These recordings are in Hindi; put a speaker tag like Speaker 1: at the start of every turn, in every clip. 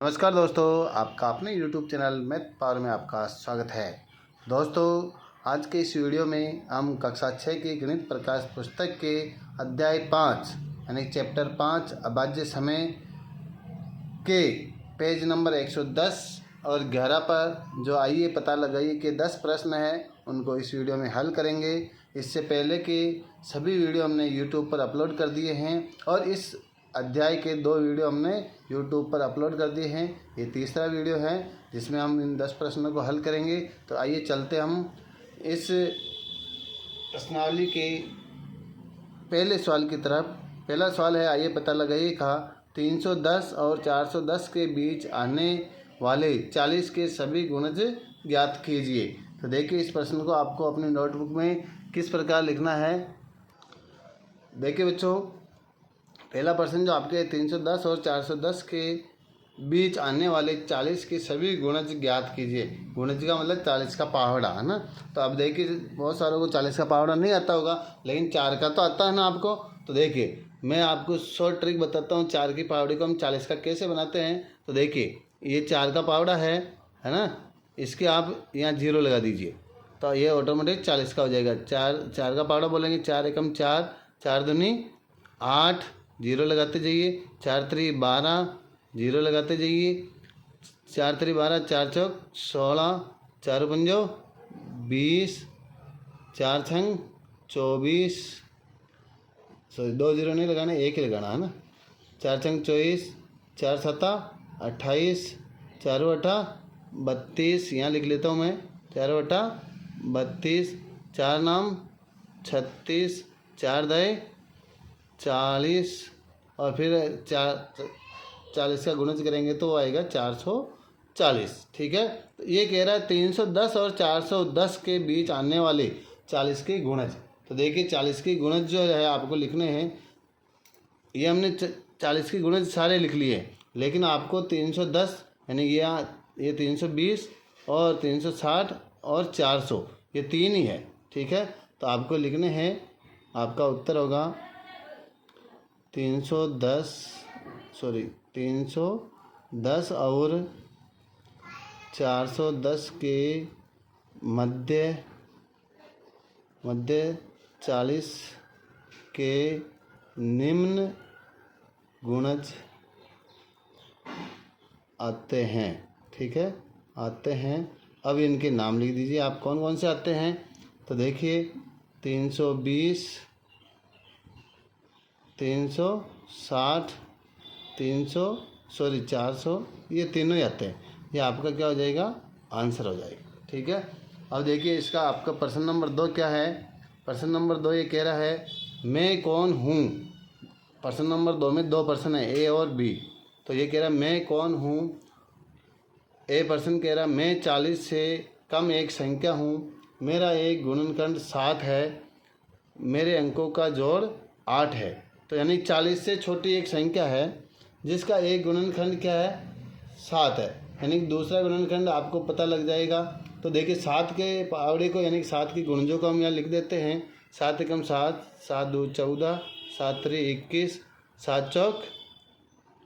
Speaker 1: नमस्कार दोस्तों, आपका अपने YouTube चैनल मैथ पावर में आपका स्वागत है। दोस्तों, आज के इस वीडियो में हम कक्षा 6 की गणित प्रकाश पुस्तक के अध्याय 5 यानी चैप्टर 5 अभाज्य समय के पेज नंबर 110 और 11 पर जो आइए पता लगाइए के 10 प्रश्न हैं उनको इस वीडियो में हल करेंगे। इससे पहले के सभी वीडियो हमने YouTube पर अपलोड कर दिए हैं और इस अध्याय के 2 वीडियो हमने YouTube पर अपलोड कर दिए हैं। ये तीसरा वीडियो है जिसमें हम इन 10 प्रश्नों को हल करेंगे। तो आइए चलते हम इस प्रश्नावली के पहले सवाल की तरफ। पहला सवाल है, आइए पता लगाइए का 310 और 410 के बीच आने वाले 40 के सभी गुणज ज्ञात कीजिए। तो देखिए, इस प्रश्न को आपको अपनी नोटबुक में किस प्रकार लिखना है। देखिए बच्चों, पहला प्रश्न जो आपके 310 और 410 के बीच आने वाले 40 के सभी गुणज ज्ञात कीजिए। गुणज का मतलब 40 का पावड़ा है ना। तो अब देखिए, बहुत सारों को 40 का पावड़ा नहीं आता होगा, लेकिन 4 का तो आता है ना आपको। तो देखिए, मैं आपको शॉर्ट ट्रिक बताता हूँ 4 की पावड़ी को हम 40 का कैसे बनाते हैं। तो देखिए, ये 4 का पावड़ा है ना। इसके आप यहाँ 0 लगा दीजिए तो ये ऑटोमेटिक 40 का हो जाएगा। 4 का पावड़ा बोलेंगे 4 एकम 4, 4 दूनी 8, 0 लगाते जाइए। 4 3 12, 0 लगाते जाइए। 4 3 12, 4 चौक 16, 4 पंजो 20, 4 छंग 24, सॉरी 2 0 नहीं लगाना, 1 ही लगाना है ना। 4 छंग 24, 4 सत्ता 28, 4 अठा 32, यहाँ लिख लेता हूँ मैं 4 अठा 32, 4 नाम 36, 4 दए 40 और फिर 40 का गुणज करेंगे तो वो आएगा 440। ठीक है, तो ये कह रहा है 310 और 410 के बीच आने वाले 40 के गुणज। तो देखिए, 40 के गुणज जो है आपको लिखने हैं। ये हमने 40 के गुणज सारे लिख लिए, लेकिन आपको 310 यानी ये 320 और 360 और 400 ये 3 ही है। ठीक है, तो आपको लिखने हैं, आपका उत्तर होगा 310 और 410 के मध्य 40 के निम्न गुणज आते हैं। ठीक है, आते हैं। अब इनके नाम लिख दीजिए आप, कौन कौन से आते हैं। तो देखिए, 320, 360, 400 ये तीनों ही आते हैं। ये आपका क्या हो जाएगा, आंसर हो जाएगा। ठीक है, अब देखिए इसका आपका प्रश्न नंबर 2 क्या है। प्रश्न नंबर 2 ये कह रहा है, मैं कौन हूँ। प्रश्न नंबर 2 में 2 प्रश्न है, ए और बी। तो ये कह रहा है मैं कौन हूँ। ए प्रश्न कह रहा है मैं 40 से कम एक संख्या हूँ, मेरा एक गुणनखंड 7 है, मेरे अंकों का जोड़ 8 है। तो यानी 40 से छोटी एक संख्या है जिसका एक गुणनखंड क्या है, 7 है। यानी दूसरा गुणनखंड आपको पता लग जाएगा। तो देखिए, 7 के पावड़े को यानी 7 की गुणजों को हम यहाँ लिख देते हैं। 7 एकम 7, 7 2 14, 7 3 21, 7 चौक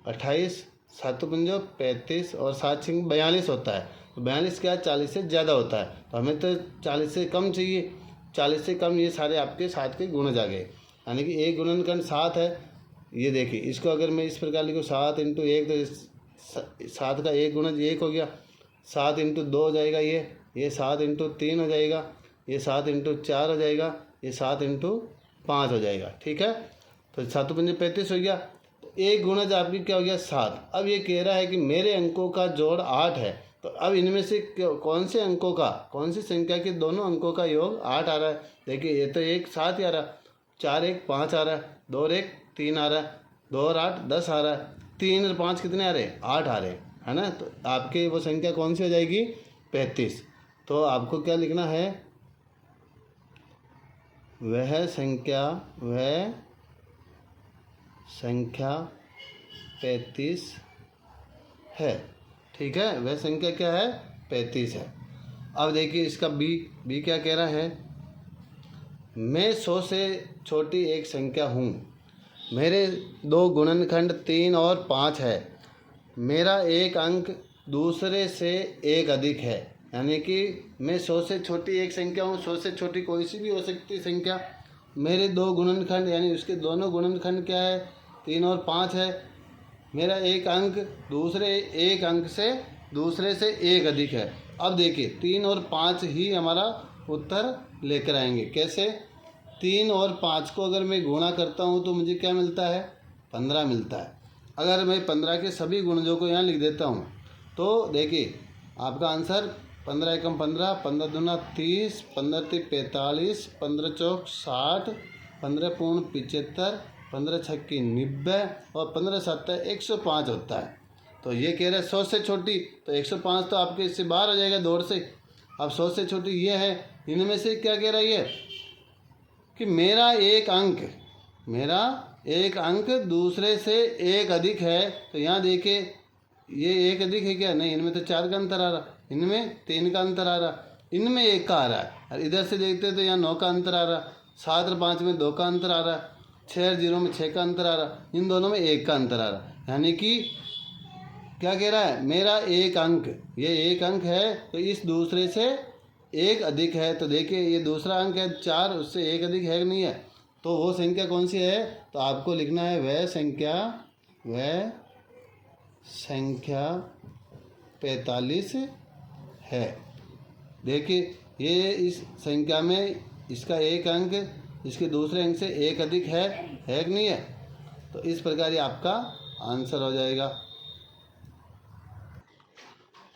Speaker 1: 28, 7 पंजो 35 और 7 छंग 42 होता है। तो 42 क्या 40 से ज़्यादा होता है, तो हमें तो 40 से कम चाहिए। 40 से कम ये सारे आपके 7 के गुणज आ गए। यानी कि एक गुणनखंड 7 है। ये देखिए, इसको अगर मैं इस प्रकार लिखूँ 7 इंटू 1, तो 7 का एक गुणज 1 हो गया। 7 इंटू 2 हो जाएगा, ये 7 इंटू 3 हो जाएगा, ये 7 इंटू 4 हो जाएगा, ये 7 इंटू 5 हो जाएगा। ठीक है, तो 7 पंजे 35 हो गया। तो एक गुणज आपकी क्या हो गया, 7। अब ये कह रहा है कि मेरे अंकों का जोड़ 8 है। तो अब इनमें से कौन से अंकों का, कौन सी संख्या के दोनों अंकों का योग 8 आ रहा है। देखिए, ये तो एक 7 ही आ रहा है, 4 1 5 आ रहा है, 2 और 1 3 आ रहा है, 2 और 8 10 आ रहा है, 3 और 5 कितने आ रहे हैं, 8 आ रहे हैं, है ना। तो आपके वो संख्या कौन सी हो जाएगी, 35। तो आपको क्या लिखना है, वह संख्या 35 है। ठीक है, वह संख्या क्या है, 35 है। अब देखिए इसका बी क्या कह रहा है, मैं 100 से छोटी एक संख्या हूँ, मेरे 2 गुणनखंड 3 और 5 है, मेरा एक अंक दूसरे से एक अधिक है, यानी कि मैं 100 से छोटी एक संख्या हूँ, 100 से छोटी कोई सी भी हो सकती है संख्या। मेरे दो गुणनखंड यानी उसके दोनों गुणनखंड क्या है, 3 और 5 है। मेरा एक अंक दूसरे से एक अधिक है। अब देखिए 3 और 5 ही हमारा उत्तर लेकर आएंगे। कैसे? 3 और 5 को अगर मैं गुणा करता हूँ तो मुझे क्या मिलता है, 15 मिलता है। अगर मैं 15 के सभी गुणजों को यहाँ लिख देता हूँ तो देखिए आपका आंसर 15 एकम 15, 15 दूना 30, 15 ती 45, 15 चौक 60, 15 पूर्ण 75, 15 छक्की 90 और 15 सत्ता 105 होता है। तो ये कह रहे हैं 100 से छोटी, तो 105 तो आपके इससे बाहर हो जाएगा दौड़ से। अब 100 से छोटी ये है, इनमें से क्या कह रहा है ये कि मेरा एक अंक दूसरे से एक अधिक है। तो यहाँ देखिए ये एक अधिक है क्या, नहीं, इनमें तो 4 का अंतर आ रहा, इनमें 3 का अंतर आ रहा, इनमें 1 का आ रहा है। और इधर से देखते तो यहाँ 9 का अंतर आ रहा, 7 और 5 में 2 का अंतर आ रहा, 6 और 0 में 6 का अंतर आ रहा, इन दोनों में 1 का अंतर आ रहा। यानी कि क्या कह रहा है, मेरा एक अंक, ये एक अंक है तो इस दूसरे से एक अधिक है। तो देखिए ये दूसरा अंक है 4, उससे एक अधिक है कि नहीं है, तो वो संख्या कौन सी है, तो आपको लिखना है वह संख्या 45 है। देखिए ये इस संख्या में इसका एक अंक इसके दूसरे अंक से एक अधिक है कि नहीं है। तो इस प्रकार ये आपका आंसर हो जाएगा।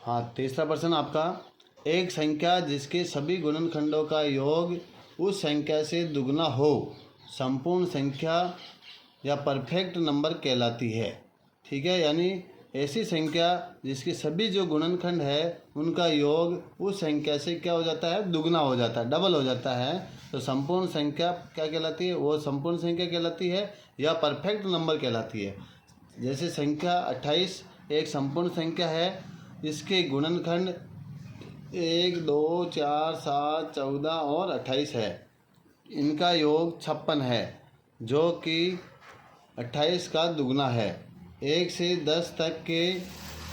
Speaker 1: हाँ, तीसरा प्रश्न आपका, एक संख्या जिसके सभी गुणनखंडों का योग उस संख्या से दुगना हो संपूर्ण संख्या या परफेक्ट नंबर कहलाती है। ठीक है, यानी ऐसी संख्या जिसके सभी जो गुणनखंड है उनका योग उस संख्या से क्या हो जाता है, दुगना हो जाता है, डबल हो जाता है, तो संपूर्ण संख्या क्या कहलाती है, वो संपूर्ण संख्या कहलाती है या परफेक्ट नंबर कहलाती है। जैसे संख्या 28 एक संपूर्ण संख्या है, इसके गुणनखंड 1, 2, 4, 7, 14 और 28 है। इनका योग 56 है जो कि 28 का दुगना है। 1 से 10 तक के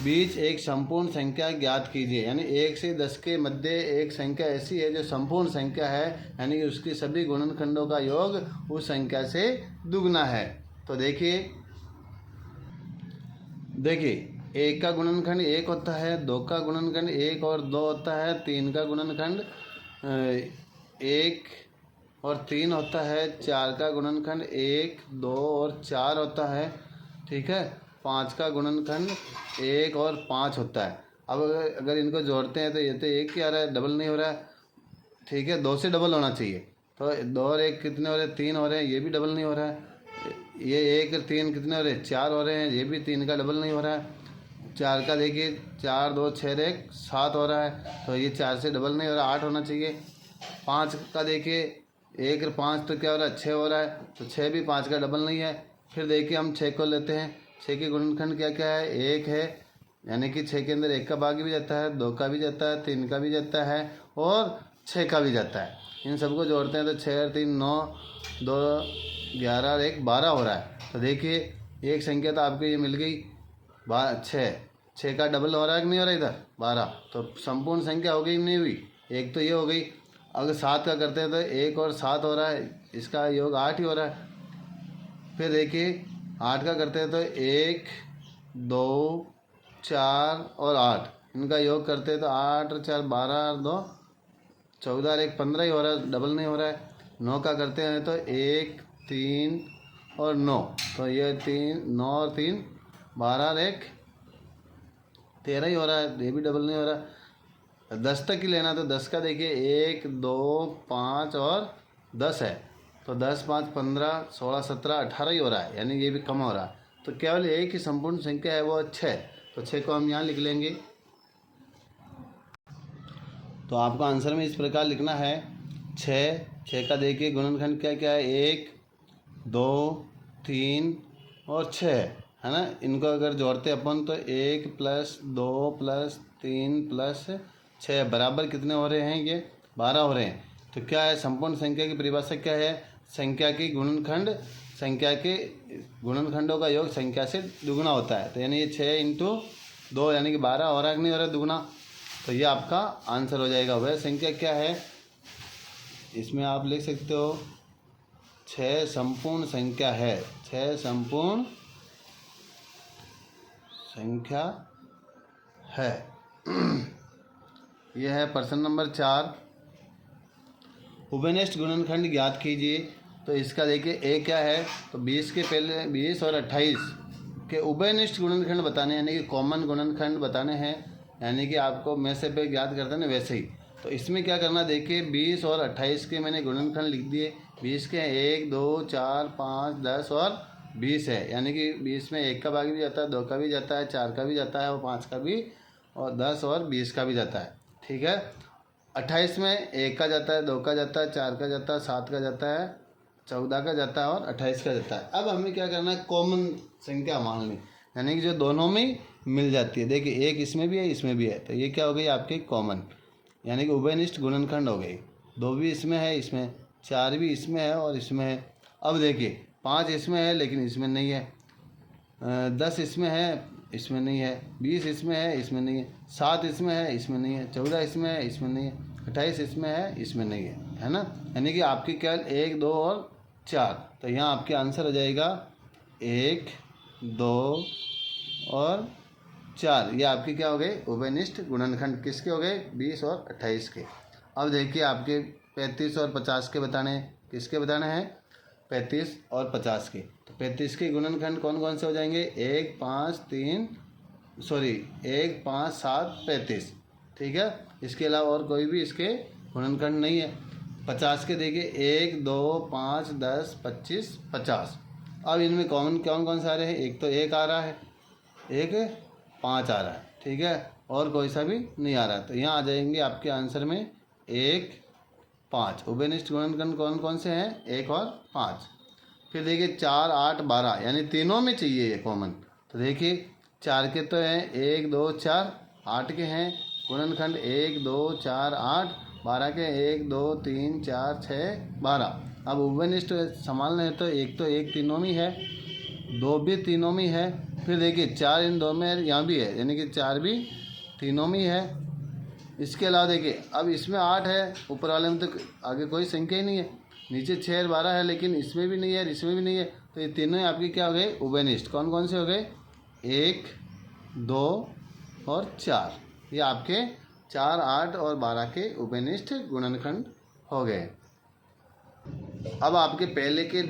Speaker 1: बीच एक संपूर्ण संख्या ज्ञात कीजिए, यानी 1 से 10 के मध्य एक संख्या ऐसी है जो संपूर्ण संख्या है, यानी कि उसकी सभी गुणनखंडों का योग उस संख्या से दुगना है। तो देखिए 1 का गुणनखंड 1 होता है, 2 का गुणनखंड 1 और 2 होता है, 3 का गुणनखंड 1 और 3 होता है, 4 का गुणनखंड 1, 2 और 4 होता है। ठीक है, 5 का गुणनखंड 1 और 5 होता है। अब अगर इनको जोड़ते हैं तो ये तो 1 ही आ रहा है, डबल नहीं हो रहा है। ठीक है, 2 से डबल होना चाहिए, तो 2 और 1 कितने हो रहे हैं, 3 हो रहे हैं, ये भी डबल नहीं हो रहा है। ये 1 और 3 कितने हो रहे हैं, 4 हो रहे हैं, ये भी 3 का डबल नहीं हो रहा है। 4 का देखिए 4, 2, 6, 1, 7 हो रहा है, तो ये 4 से डबल नहीं हो रहा, 8 होना चाहिए। 5 का देखिए 1 और 5 तो क्या हो रहा है, 6 हो रहा है, तो 6 भी 5 का डबल नहीं है। फिर देखिए हम 6 को लेते हैं, 6 के गुणनखंड क्या क्या है, 1 है, यानी कि 6 के अंदर 1 का भाग भी जाता है, 2 का भी जाता है, 3 का भी जाता है और 6 का भी जाता है। इन सबको जोड़ते हैं तो 6 और 3 9, 2 11 और 1 12 हो रहा है। तो देखिए एक संख्या तो आपको ये मिल गई 6 का डबल हो रहा है कि नहीं हो रहा इधर 12, तो संपूर्ण संख्या हो गई नहीं हुई, एक तो ये हो गई। अगर 7 का करते हैं तो 1 और 7 हो रहा है, इसका योग 8 ही हो रहा है। फिर देखिए 8 का करते हैं तो 1, 2, 4 और 8, इनका योग करते हैं तो 8 और 4 12 और 2 14 और 1 15 ही हो रहा है, डबल नहीं हो रहा है। 9 का करते हैं तो 1, 3 और 9, तो ये 9 और 3 12 और 1 13 ही हो रहा है, ये भी डबल नहीं हो रहा। 10 तक ही लेना, तो 10 का देखिए 1, 2, 5 और 10 है, तो 10, 5, 15, 16, 17, 18 ही हो रहा है, यानी ये भी कम हो रहा है। तो केवल एक ही संपूर्ण संख्या है वो 6, तो 6 को हम यहाँ लिख लेंगे। तो आपका आंसर में इस प्रकार लिखना है 6 का देखिए गुणनखंड क्या क्या है, 1, 2, 3 और 6 है ना। इनको अगर जोड़ते अपन तो 1 + 2 + 3 + 6 बराबर कितने हो रहे हैं, ये 12 हो रहे हैं। तो क्या है संपूर्ण संख्या की परिभाषा क्या है, संख्या की गुणनखंड संख्या के गुणनखंडों का योग संख्या से दुगुना होता है। तो यानी ये 6 इंटू 2 यानी कि 12 हो रहा है कि नहीं हो रहा है दुगुना। तो ये आपका आंसर हो जाएगा। वह संख्या क्या है, इसमें आप लिख सकते हो 6 संपूर्ण संख्या है। 6 संपूर्ण संख्या है। यह है प्रश्न नंबर 4। उभयनिष्ठ गुणनखंड ज्ञात कीजिए। तो इसका देखिए ए क्या है, तो 20 के पहले 20 और 28 के उभयनिष्ठ गुणनखंड बताने यानी कि कॉमन गुणनखंड बताने हैं, यानी कि आपको में से पे ज्ञात करते हैं वैसे ही। तो इसमें क्या करना, देखिए 20 और 28 के मैंने गुणनखंड लिख दिए। 20 के 1 2 4 5 10 और 20 है, यानी कि 20 में 1 का भाग भी जाता है, 2 का भी जाता है, 4 का भी जाता है और 5 का भी, और 10 और 20 का भी जाता है। ठीक है। 28 में 1 का जाता है, 2 का जाता है, 4 का जाता है, 7 का जाता है, 14 का जाता है और 28 का जाता है। अब हमें क्या करना है, कॉमन संख्या मान ली, यानी कि जो दोनों में मिल जाती है। देखिए एक इसमें भी है, इसमें भी है, तो ये क्या हो गई आपकी कॉमन, यानी कि उभयनिष्ठ गुणनखंड हो गई। 2 भी इसमें है, इसमें 4 भी इसमें है और इसमें है। अब देखिए 5 इसमें है लेकिन इसमें नहीं है, 10 इसमें है, इसमें नहीं है, 20 इसमें है, इसमें नहीं है, 7 इसमें है, इसमें नहीं है, 14 इसमें है, इसमें नहीं है, 28 इसमें है, इसमें नहीं है ना। यानी कि आपकी क्या 1 2 और 4। तो यहाँ आपके आंसर हो जाएगा 1 2 और 4। ये आपके क्या हो गए, उभयनिष्ठ गुणनखंड किसके हो गए, 20 और 28 के। अब देखिए आपके 35 और 50 के बताने, किसके बताने हैं, 35 और 50 के। तो 35 के गुणनखंड कौन कौन से हो जाएंगे, 1 5 7 35। ठीक है। इसके अलावा और कोई भी इसके गुणनखंड नहीं है। 50 के देखिए 1 2 5 10 25 50। अब इनमें कॉमन कौन कौन से आ रहे हैं, एक तो 1 आ रहा है, एक 5 आ रहा है। ठीक है, और कोई सा भी नहीं आ रहा। तो यहाँ आ जाएंगे आपके आंसर में 1 5। उभयनिष्ठ गुणनखंड कौन कौन से हैं, 1 और 5। फिर देखिए 4 8 12, यानी तीनों में चाहिए ये कॉमन। तो देखिए 4 के तो हैं 1 2 4, 8 के हैं गुणनखंड 1 2 4 8, 12 के 1 2 3 4 6 12। अब उभयनिष्ठ संभालना है तो एक तीनों में है, 2 भी तीनों में है। फिर देखिए 4 इन 2 में है, यहाँ भी है, यानी कि 4 भी तीनों में है। इसके अलावा देखिए अब इसमें 8 है, ऊपर वाले में तो आगे कोई संख्या ही नहीं है। नीचे 6 और 12 है, लेकिन इसमें भी नहीं है, इसमें भी नहीं है। तो ये तीनों ही आपके क्या हो गए, उभयनिष्ठ। कौन कौन से हो गए, 1 2 और 4। ये आपके 4 8 और 12 के उभयनिष्ठ गुणनखंड हो गए। अब आपके पहले के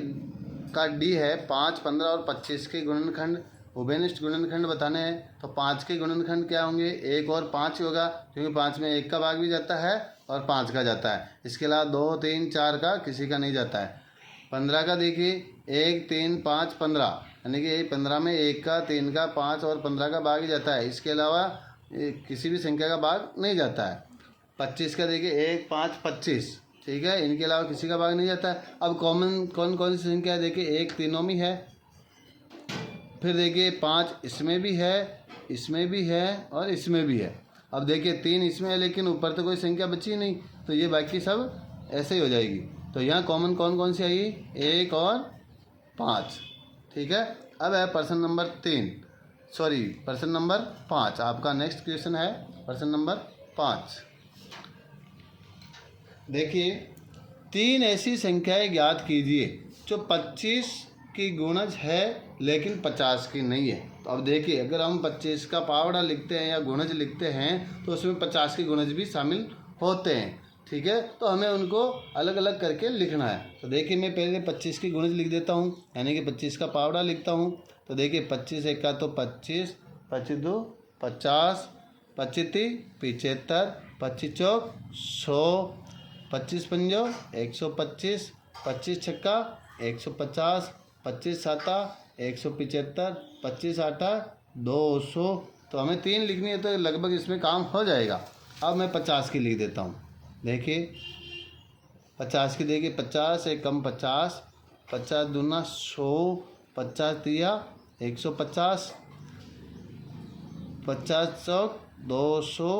Speaker 1: का डी है 5 15 और 25 के गुणनखंड, उभयनिष्ठ गुणनखंड बताने हैं। तो 5 के गुणनखंड क्या होंगे, 1 और 5 ही होगा, क्योंकि 5 में 1 का भाग भी जाता है और 5 का जाता है। इसके अलावा 2 3 4 का किसी का नहीं जाता है। 15 का देखिए 1 3 5 15, यानी कि 15 में 1 का 3 का 5 और 15 का भाग ही जाता है। इसके अलावा किसी भी संख्या का भाग नहीं जाता है। 25 का देखिए 1 5 25। ठीक है, इनके अलावा किसी का भाग नहीं जाता है। अब कॉमन कौन कौन सी संख्या है, देखिए 1 तीनों में है, फिर देखिए 5 इसमें भी है, इसमें भी है और इसमें भी है। अब देखिए 3 इसमें है, लेकिन ऊपर तो कोई संख्या बची नहीं, तो ये बाकी सब ऐसे ही हो जाएगी। तो यहाँ कॉमन कौन कौन सी आई, 1 और 5। ठीक है। अब है प्रश्न नंबर 5। आपका नेक्स्ट क्वेश्चन है प्रश्न नंबर 5। देखिए 3 ऐसी संख्याएं ज्ञात कीजिए जो 25 की गुणज है लेकिन 50 की नहीं है। तो अब देखिए अगर हम 25 का पावड़ा लिखते हैं या गुणज लिखते हैं तो उसमें 50 के गुणज भी शामिल होते हैं। ठीक है, तो हमें उनको अलग अलग करके लिखना है। तो देखिए मैं पहले 25 की गुणज लिख देता हूँ, यानी कि 25 का पावड़ा लिखता हूँ। तो देखिए 25 एक का तो 25, 25 2 50, 25 3 75, 25 चौक 100, 25 पंजो 125, 25 छक्का 150, 25 साता 175, 25 आठा 200। तो हमें 3 लिखनी है तो लगभग इसमें काम हो जाएगा। अब मैं 50 की लिख देता हूँ। देखिए 50 की देखिए 50 एक कम 50, 50 दूना 100, 50 दिया 150, 50 चौक 200,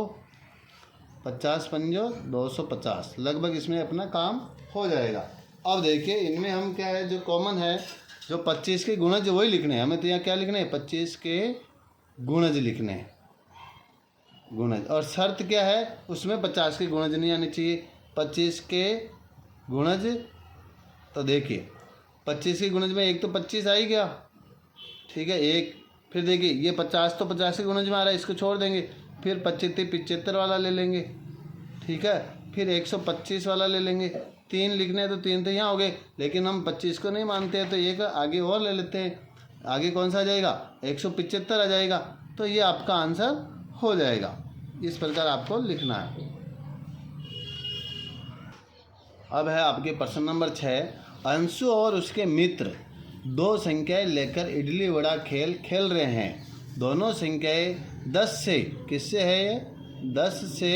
Speaker 1: 50 पंजो 250, लगभग इसमें अपना काम हो जाएगा। अब देखिए इनमें हम क्या है जो कॉमन है जो 25 के गुणज वही लिखने हैं हमें। तो यहाँ क्या लिखने हैं, 25 के गुणज लिखने हैं, गुणज। और शर्त क्या है, उसमें 50 के गुणज नहीं आने चाहिए। 25 के गुणज, तो देखिए 25 के गुणज में एक तो 25 आ ही गया, ठीक है, एक। फिर देखिए ये 50 तो 50 के गुणज में आ रहा है, इसको छोड़ देंगे। फिर 75 75 वाला ले लेंगे, ठीक है। फिर 125 वाला ले लेंगे। 3 लिखने हैं तो 3 तो यहाँ हो गए, लेकिन हम 25 को नहीं मानते हैं तो एक आगे और ले लेते हैं। आगे कौन सा आ जाएगा, 175 आ जाएगा। तो ये आपका आंसर हो जाएगा। इस प्रकार आपको लिखना है। अब है आपके प्रश्न नंबर 6। अंशु और उसके मित्र 2 संख्याएं लेकर इडली वड़ा खेल खेल रहे हैं। दोनों संख्याएं 10 से, किससे है ये, 10 से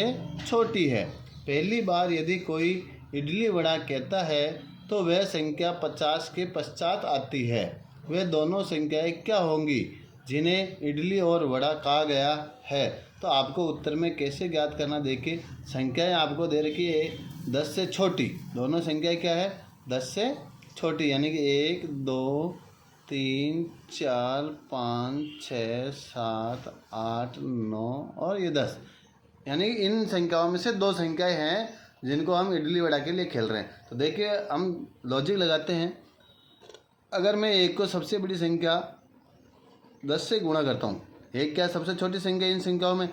Speaker 1: छोटी है। पहली बार यदि कोई इडली वड़ा कहता है तो वह संख्या 50 के पश्चात आती है। वे दोनों संख्याएं क्या होंगी जिन्हें इडली और वड़ा कहा गया है। तो आपको उत्तर में कैसे ज्ञात करना, देखिए संख्याएं आपको दे रखी है 10 से छोटी। दोनों संख्याएं क्या है, 10 से छोटी, यानी कि 1 2 3 4 5 6 7 8 9 और ये 10, यानी इन संख्याओं में से 2 संख्याएं हैं जिनको हम इडली वड़ा के लिए खेल रहे हैं। तो देखिए हम लॉजिक लगाते हैं। अगर मैं एक को सबसे बड़ी संख्या 10 से गुणा करता हूँ, एक क्या सबसे छोटी संख्या इन संख्याओं में,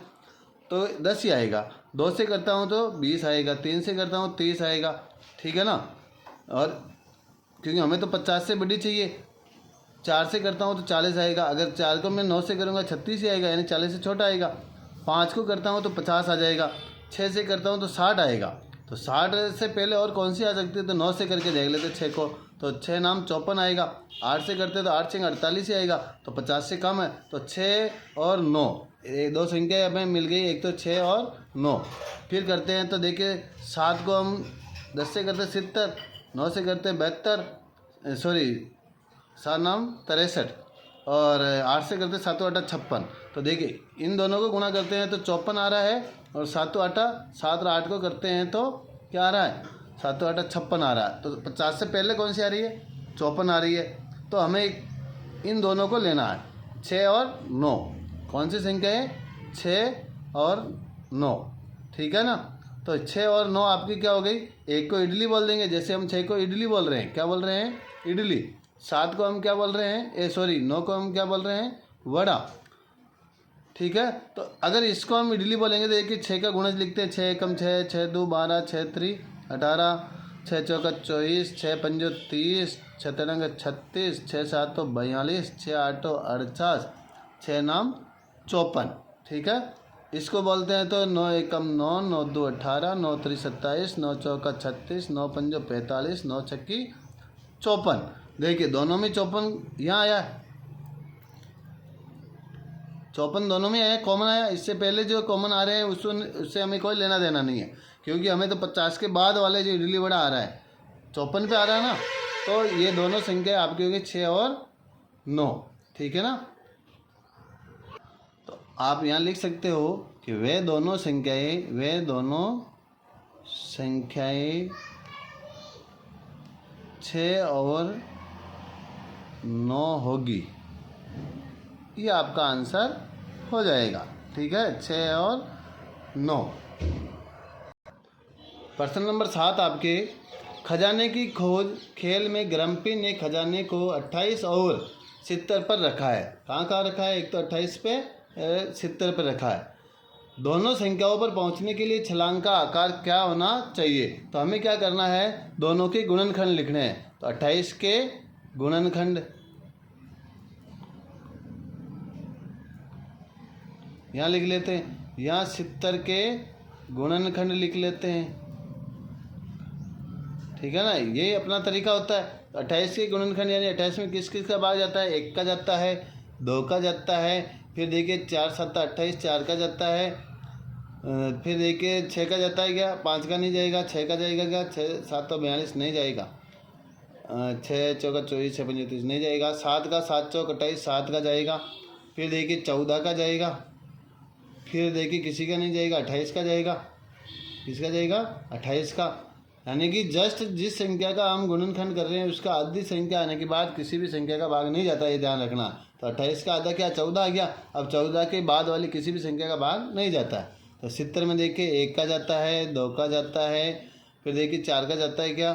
Speaker 1: तो 10 ही आएगा। 2 से करता हूँ तो 20 आएगा, 3 से करता हूँ 30 आएगा, ठीक है ना। और क्योंकि हमें तो 50 से बड़ी चाहिए। 4 से करता हूँ तो 40 आएगा। अगर 4 को मैं 9 से करूँगा 36 ही आएगा, यानी 40 से छोटा आएगा। 5 को करता हूँ तो 50 आ जाएगा। 6 से करता हूँ तो 60 आएगा। तो 60 से पहले और कौन सी आ सकती है, तो 9 से करके देख लेते 6 को, तो 6 नाम 54 आएगा। 8 से करते तो 8 से 48 ही आएगा, तो 50 से कम है। तो 6 और 9, 2 संख्या हमें मिल गई, एक तो 6 और 9। फिर करते हैं तो देखिए 7 को हम 10 से करते 70, 9 से करते 72, सॉरी 7 नाम 63, और 8 से करते 7 8 56। तो देखिए इन दोनों को गुणा करते हैं तो 54 आ रहा है, और 7 8 7 और 8 को करते हैं तो क्या आ रहा है, 7 8 56 आ रहा है। तो 50 से पहले कौन सी आ रही है, 54 आ रही है। तो हमें इन दोनों को लेना है, 6 और 9। कौन सी संख्या है, 6 और 9, ठीक है ना। तो 6 और 9 आपकी क्या हो गई, एक को इडली बोल देंगे, जैसे हम 6 को इडली बोल रहे हैं, क्या बोल रहे हैं, इडली। 7 को हम क्या बोल रहे हैं, 9 को हम क्या बोल रहे हैं, वड़ा, ठीक है। तो अगर इसको हम इडली बोलेंगे तो देखिए 6 का गुणज लिखते हैं, 6 एकम 6, 6 2 12, 6 3 18, 6 चौका 24, 6 पंजो 30, 6 तिरंग 36, 6 7 42, 6 8 48, 6 नाम 54, ठीक है। इसको बोलते हैं तो 9 एकम 9, 9 2 18, 9 3 27, 9 चौका 36, 9 पंजो 45, 9 छक्की 54। देखिए दोनों में 54 यहाँ आया है, 54 दोनों में आया, कॉमन आया। इससे पहले जो कॉमन आ रहे हैं उससे हमें कोई लेना देना नहीं है, क्योंकि हमें तो 50 के बाद वाले जो इडली वड़ा आ रहा है 54 पे आ रहा है ना। तो ये दोनों संख्या आपकी होगी 6 और 9, ठीक है ना। तो आप यहाँ लिख सकते हो कि वे दोनों संख्याएं 6 और 9 होगी। ये आपका आंसर हो जाएगा, ठीक है, 6 और 9। प्रश्न नंबर 7 आपके, खजाने की खोज खेल में ग्रम्पी ने खजाने को 28 और 70 पर रखा है। कहाँ रखा है, एक तो 28 पे 70 पर रखा है। दोनों संख्याओं पर पहुंचने के लिए छलांग का आकार क्या होना चाहिए। तो हमें क्या करना है, दोनों के गुणनखंड लिखने हैं। तो 28 के गुणनखंड यहाँ लिख लेते हैं, यहाँ 70 के गुणनखंड लिख लेते हैं, ठीक है ना। यही अपना तरीका होता है। 28 के गुणनखंड यानी 28 में किस किस का भाग जाता है, 1 का जाता है, 2 का जाता है, फिर देखिए 4 7 28, 4 का जाता है, फिर देखिए 6 का जाता है क्या, 5 का नहीं जाएगा, 6 का जाएगा क्या, 6 7 42 नहीं जाएगा, 6 चौका 24, 6 पंजे 30 नहीं जाएगा, 7 का 7 चौक 28, 7 का जाएगा, फिर देखिए 14 का जाएगा, फिर देखिए किसी का नहीं जाएगा, 28 का जाएगा, किसका जाएगा, 28 का, यानी कि जस्ट जिस संख्या का हम गुणनखंड कर रहे हैं उसका आधी संख्या आने के बाद किसी भी संख्या का भाग नहीं जाता, ये ध्यान रखना। तो 28 का आधा क्या 14 आ गया। अब 14 के बाद वाली किसी भी संख्या का भाग नहीं जाता है। तो 70 में देखिए 1 का जाता है, 2 का जाता है, फिर देखिए 4 का जाता है क्या,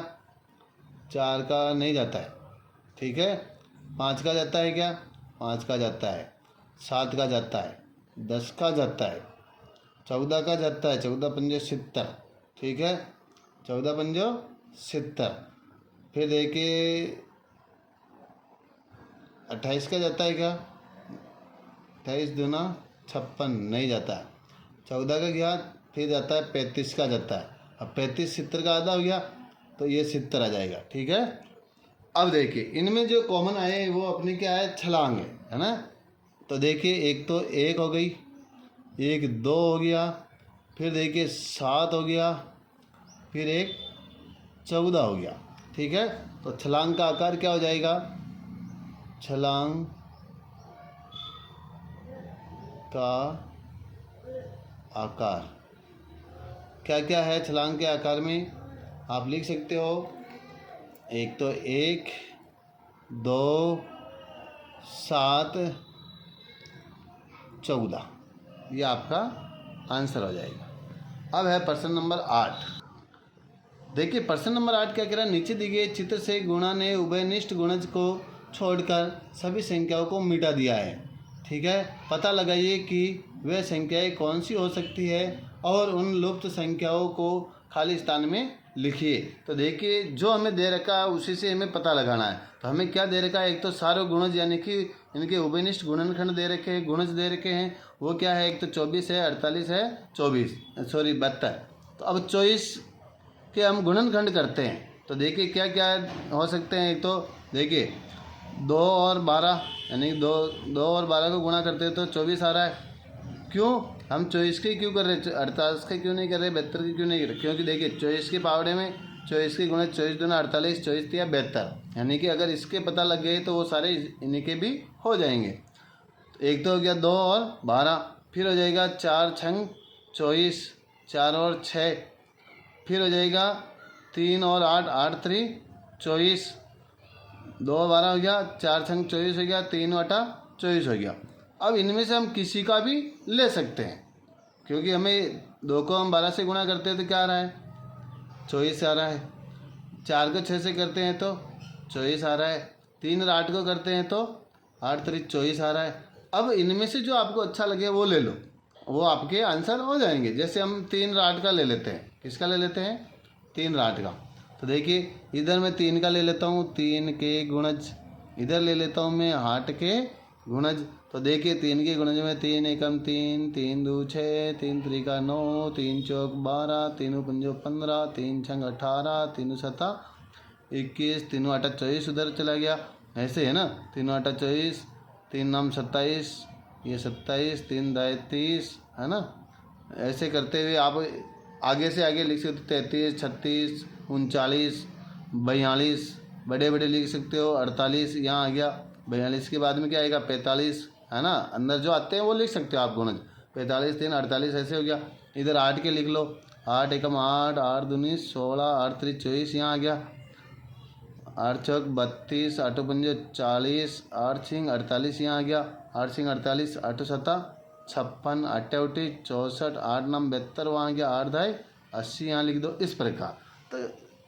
Speaker 1: 4 का नहीं जाता है, ठीक है। 5 का जाता है क्या, 5 का जाता है, 7 का जाता है, 10 का जाता है, 14 का जाता है, 14 पंजे 70, ठीक है, 14 पंजो 70। फिर देखिए 28 का जाता है क्या, 28 दूना 56, नहीं जाता है। 14 का गया, फिर जाता है 35 का जाता है। अब 35 70 का आधा हो गया तो ये 70 आ जाएगा, ठीक है। अब देखिए इनमें जो कॉमन आए वो अपनी क्या है, छलांग है ना। तो देखिए एक तो 1 हो गई, एक 2 हो गया, फिर देखिए 7 हो गया, फिर एक 14 हो गया, ठीक है। तो छलांग का आकार क्या हो जाएगा, छलांग का आकार क्या क्या है छलांग के आकार में, आप लिख सकते हो। एक तो 1, 2, 7, 14, ये आपका आंसर हो जाएगा। अब है प्रश्न नंबर 8। देखिए प्रश्न नंबर 8 क्या कह रहा है, नीचे दिए गए चित्र से गुणा ने उभयनिष्ठ गुणज को छोड़कर सभी संख्याओं को मिटा दिया है, ठीक है। पता लगाइए कि वह संख्याएं कौन सी हो सकती है और उन लुप्त संख्याओं को खाली स्थान में लिखिए। तो देखिए जो हमें दे रखा है उसी से हमें पता लगाना है। तो हमें क्या दे रखा है, एक तो सारे गुणज यानी कि इनके उभयनिष्ठ गुणनखंड दे रखे हैं, गुणज दे रखे हैं। वो क्या है, एक तो 24 है, 48 है, 72। तो अब 24 के हम गुणनखंड करते हैं तो देखिए क्या क्या हो सकते हैं। एक तो देखिए 2 और 12 यानी 2 और 12 को गुणा करते हैं तो 24 आ रहा है। क्यों हम 24 के क्यों कर रहे हैं, 48 के क्यों नहीं कर रहे, 72 के क्यों नहीं कर रहे, क्योंकि देखिए 24 के पावड़े में 24 के गुणे 24 दूना 48, 24 या 72, यानी कि अगर इसके पता लग गए तो वो सारे इन्हीं के भी हो जाएंगे। एक तो हो गया 2 और 12, फिर हो जाएगा 4 छंग 24, 4 और 6, फिर हो जाएगा 3 और 8, 8 3 24, 2 और 12 हो गया, 4 छंग 24 हो गया, 3 8 24 हो गया। अब इनमें से हम किसी का भी ले सकते हैं क्योंकि हमें 2 को हम 12 से गुणा करते हैं तो क्या आ रहा है, 24 आ रहा है। 4 को 6 से करते हैं तो 24 आ रहा है। 3 और 8 को करते हैं तो 8 3 24 आ रहा है। अब इनमें से जो आपको अच्छा लगे वो ले लो, वो आपके आंसर हो जाएंगे। जैसे हम 3 और 8 का ले लेते हैं, किसका ले लेते हैं, 3 और 8 का। तो देखिए इधर मैं 3 का ले लेता हूँ, 3 के गुणज, इधर ले लेता हूँ मैं 8 के गुणज। तो देखिए 3 के गुणज में 3 एकम 3, 3 दू 6, 3 त्रिका 9, 3 चौक 12, 3 पंजो 15, 3 छंग 18, 3 सता 21, 3 आटा 24 उधर चला गया, ऐसे है ना। 3 आटा 24, 3 नाम 27, ये 27, 3 दाए 30, है ना। ऐसे करते हुए आप आगे से आगे लिख सकते हो, 33, 36, 39, 42, बड़े बड़े लिख सकते हो। 48 यहाँ आ गया, 42 के बाद में क्या आएगा, 45, है ना। अंदर जो आते हैं वो लिख सकते हो आप गुणज, 45 3 48 ऐसे हो गया। इधर 8 के लिख लो, 8 एकम 8, 8 दूनी 16, 8 3 24 यहाँ आ गया, 8 चौक 32, 8 पंजे 40, 8 छिंग 48 यहाँ आ गया, 8 छिंग 48, 8 सता 56, 8 उठी 64, 8 नाम 72 वहाँ आ गया, 8 दाई 80 यहाँ लिख दो। इस प्रकार तो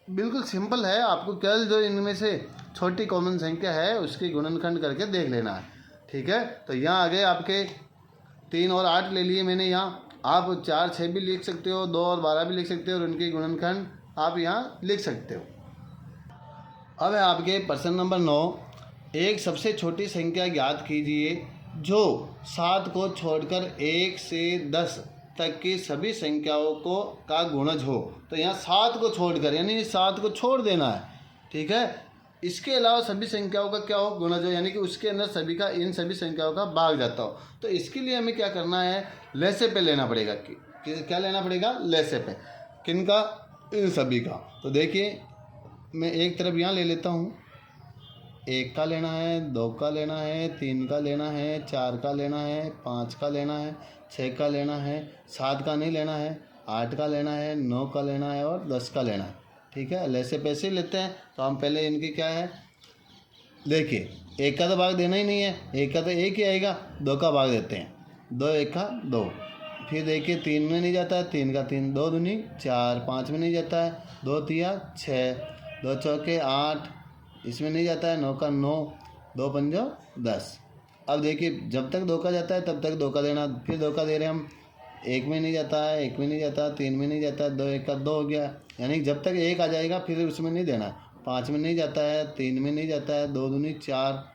Speaker 1: बिल्कुल सिंपल है, आपको केवल जो इनमें से छोटी कॉमन संख्या है उसकी गुणनखंड करके देख लेना है, ठीक है। तो यहाँ आ गए आपके 3 और 8 ले लिए मैंने। यहाँ आप 4 6 भी लिख सकते हो, 2 और 12 भी लिख सकते हो और उनकी गुणनखंड आप यहाँ लिख सकते हो। अब है आपके प्रश्न नंबर 9। एक सबसे छोटी संख्या ज्ञात कीजिए जो 7 को छोड़कर 1 से 10 तक की सभी संख्याओं को का गुणज हो। तो यहाँ 7 को छोड़कर यानी 7 को छोड़ देना है, ठीक है। इसके अलावा सभी संख्याओं का क्या हो, गुणज हो, यानी कि उसके अंदर सभी का इन सभी संख्याओं का भाग जाता हो। तो इसके लिए हमें क्या करना है, लेसे पे लेना पड़ेगा। क्या लेना पड़ेगा, लेसे पे, किनका, इन सभी का। तो देखिए मैं एक तरफ यहाँ ले लेता हूँ, 1 का लेना है, 2 का लेना है, 3 का लेना है, 4 का लेना है, 5 का लेना है, 6 का लेना है, 7 का नहीं लेना है, 8 का लेना है, 9 का लेना है और 10 का लेना है। ठीक है, लैसे पैसे ही लेते हैं। तो हम पहले इनकी क्या है, देखिए एक का तो भाग देना ही नहीं है, एक का तो एक ही आएगा, दो का भाग देते हैं, दो एक का दो। फिर देखिए तीन में नहीं जाता है, तीन का तीन, दो दूनी चार, पाँच में नहीं जाता है, दो तिया छः, दो चौके आठ, इसमें नहीं जाता है, नौ का नौ, दो पंजो 10। अब देखिए जब तक दो का जाता है तब तक दो का देना, फिर दो का दे रहे हैं हम, एक में नहीं जाता है, एक में नहीं जाता, तीन में नहीं जाता, दो एक का दो हो गया, यानी जब तक एक आ जाएगा फिर उसमें नहीं देना। पाँच में नहीं जाता है, तीन में नहीं जाता है, दो दूनी चार,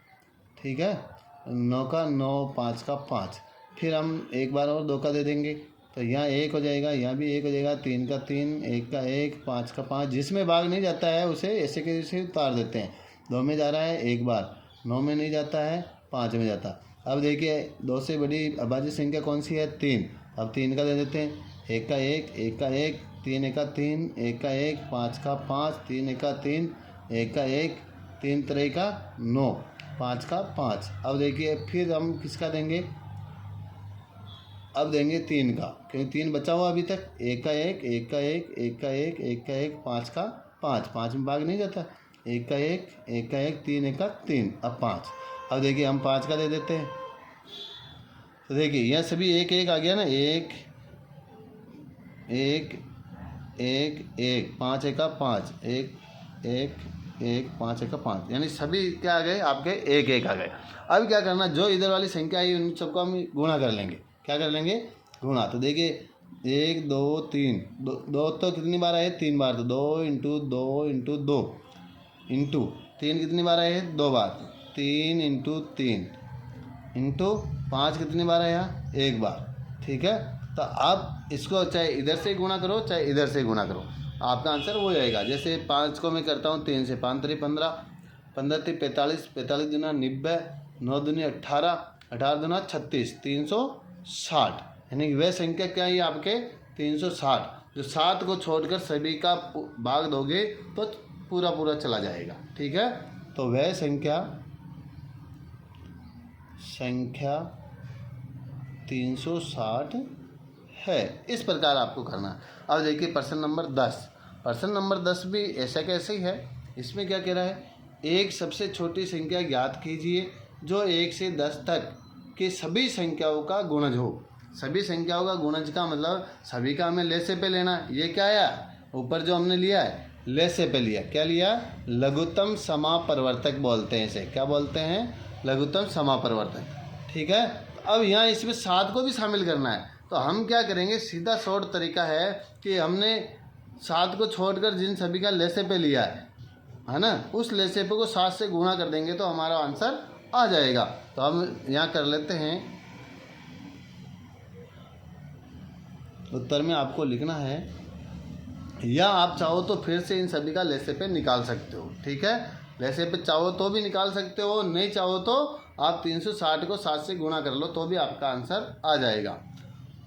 Speaker 1: ठीक है, नौ का नौ, पाँच का पाँच। फिर हम एक बार और दो का दे देंगे तो यहाँ एक हो जाएगा, यहाँ भी एक हो जाएगा, तीन का तीन, एक का एक, पाँच का पाँच। जिसमें भाग नहीं जाता है उसे ऐसे के ऐसे उतार देते हैं। दो में जा रहा है एक बार, नौ में नहीं जाता है, पाँच में जाता। अब देखिए दो से बड़ी अभाज्य संख्या कौन सी है, तीन। अब तीन का दे देते हैं, एक का एक, एक का एक, तीन एक का तीन, एक का एक, पाँच का पाँच, तीन एक का तीन, एक का एक, तीन तरह का नौ, पाँच का पाँच। अब देखिए फिर हम किसका देंगे, अब देंगे तीन का, क्योंकि तीन बचा हुआ अभी तक, एक का एक, एक का एक, एक का एक, एक का एक, पाँच का पाँच, पाँच में भाग नहीं जाता, एक का एक, एक का एक, तीन एक का तीन, अब पाँच। अब देखिए हम पाँच का दे देते हैं, तो देखिए यह सभी एक एक आ गया ना, एक एक एक एक, पाँच एक का पाँच, एक एक एक, पाँच एक का पाँच, यानी सभी क्या आ गए आपके, एक एक आ गए। अब क्या करना, जो इधर वाली संख्या आई उन सबको हम गुणा कर लेंगे। क्या कर लेंगे, गुणा। तो देखिए एक दो तीन, दो तो कितनी बार आए, तीन बार, तो दो इंटू दो इंटू दो इंटू तीन कितनी बार आए, दो बार, तीन इंटू तीन इंटू पाँच कितनी बार आया, एक बार, ठीक है। तो अब इसको चाहे इधर से गुणा करो चाहे इधर से गुणा करो, आपका आंसर हो जाएगा। जैसे पाँच को मैं करता हूँ तीन से, पाँच तरी 15, 15 ती 45, 45 दूना 90, 9 दूनी 18, 18 दूना 36, 360। यानी वह संख्या क्या है आपके 360। जो 7 को छोड़कर सभी का भाग दोगे तो पूरा पूरा चला जाएगा, ठीक है। तो वह संख्या 360 है। इस प्रकार आपको करना है। अब देखिए प्रश्न नंबर 10। प्रश्न नंबर 10 भी ऐसा कैसे ही है। इसमें क्या कह रहा है, एक सबसे छोटी संख्या ज्ञात कीजिए जो 1 से 10 तक की सभी संख्याओं का गुणज हो। सभी संख्याओं का गुणज का मतलब सभी का हमें लेसे पे लेना। ये क्या आया, ऊपर जो हमने लिया है लेसे पे लिया, क्या लिया, लघुत्तम समापरिवर्तक बोलते हैं इसे। क्या बोलते हैं, लघुत्तम समापरिवर्तक, ठीक है। अब यहाँ इसमें 7 को भी शामिल करना है, तो हम क्या करेंगे, सीधा शॉर्ट तरीका है कि हमने 7 को छोड़कर जिन सभी का लेसे पे लिया है ना, उस लेसे पे को 7 से गुणा कर देंगे तो हमारा आंसर आ जाएगा। तो हम यहाँ कर लेते हैं, उत्तर में आपको लिखना है, या आप चाहो तो फिर से इन सभी का लेसे पे निकाल सकते हो, ठीक है। लेसे पे चाहो तो भी निकाल सकते हो, नहीं चाहो तो आप 360 को 7 से गुणा कर लो तो भी आपका आंसर आ जाएगा,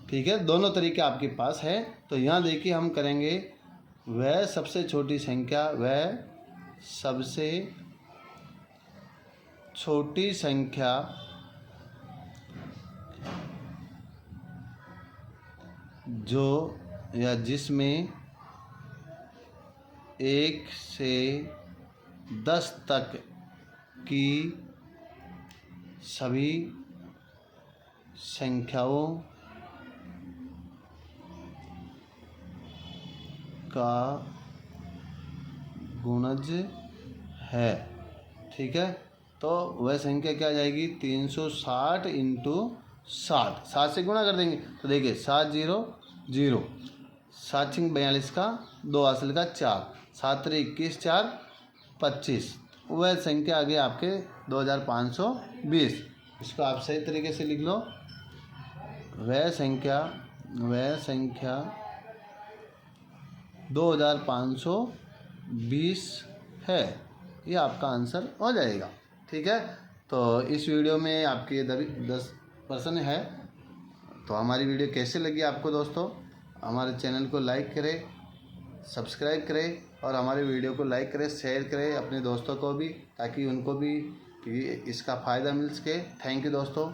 Speaker 1: ठीक है। दोनों तरीके आपके पास है। तो यहाँ देखिए हम करेंगे, वह सबसे छोटी संख्या, वह सबसे छोटी संख्या जो या जिसमें 1 से 10 तक की सभी संख्याओं का गुणज है, ठीक है। तो वह संख्या क्या आ जाएगी, 360 इंटू 60, 7 से गुणा कर देंगे तो देखिए 7 0 0, 7 6 42 का 2 हासिल का 4, 7 3 21 4 25। वह संख्या आ गई आपके 2520। इसको आप सही तरीके से लिख लो, वह संख्या 2520 है। ये आपका आंसर हो जाएगा, ठीक है। तो इस वीडियो में आपके 10 प्रश्न है। तो हमारी वीडियो कैसे लगी आपको दोस्तों, हमारे चैनल को लाइक करें, सब्सक्राइब करें और हमारे वीडियो को लाइक करें, शेयर करें अपने दोस्तों को भी, ताकि उनको भी इसका फ़ायदा मिल सके। थैंक यू दोस्तों।